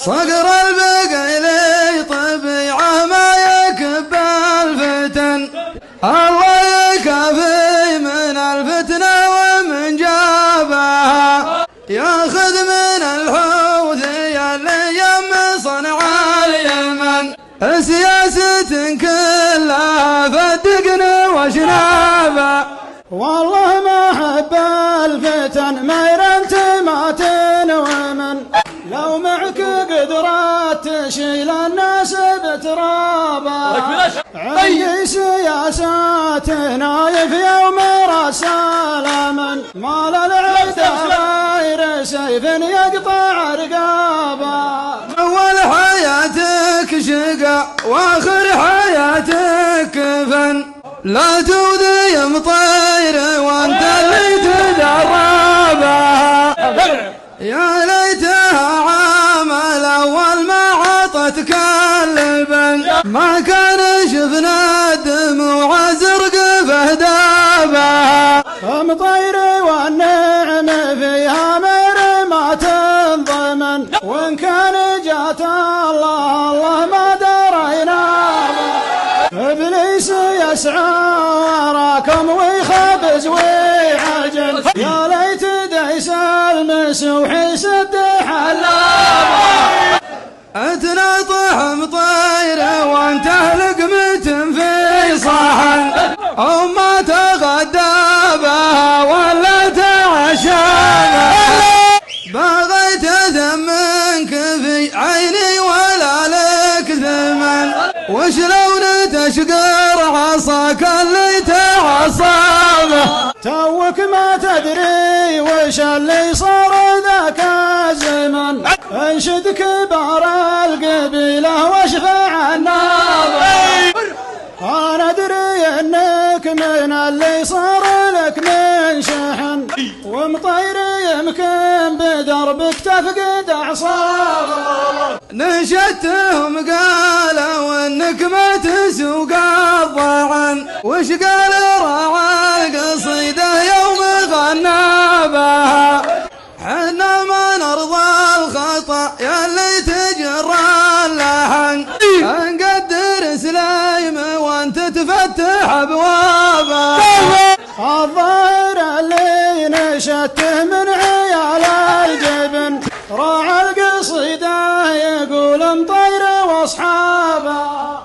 صقر البقيل طبيعه ما يكب الفتن، الله يكفي من الفتنة ومن جابها، ياخذ من الحوثي اللي يم صنع اليمن، سياسة كلها فالدقن وشنابها. والله ما حب الفتن ما يرمت مات ومن، لو معك قدرات تشيل الناس بترابا، عي سياساتنا في يوم راس الامن، مال العدى غير سيف يقطع رقابا. اول حياتك شقا واخر حياتك كفن، لا تؤذي مطير وانت اللي تدربها، يا ليتها عامل اول ما عطتك اللبن، ما كان شفنا الدموع زرق فهدابها. مطير والنعم فيها مير ما تنضمن، وان كان جات الله ما درينا، ابليس يسعى وراكم ويخبز ويعجن، يا ليت دعس المسوح يسد حلابه. تناطح مطير وانت لقمة في صحن، او ما تغدى بها ولا تعشى بها، بغيت ذمنك في عيني ولا لك ثمن، وش لو تشقر عصاك اللي تعصابه. توك ما تدري وش اللي صار ذاك الزمن، انشد كبار القبيله واشفع النابه، انا ادري انك من اللي صار لك من شحن، ومطير يمكن بدربك تفقد اعصابه. نشدتهم قالوا انك ما تسوق الضعن، وش قال راعى القصيده يوم غنى بها، حنا ما نرضى الخطا يا اللي تجرى اللحن، نقدر سلايم وانت تفتح ابوابها. الظاهر اللي نشدته من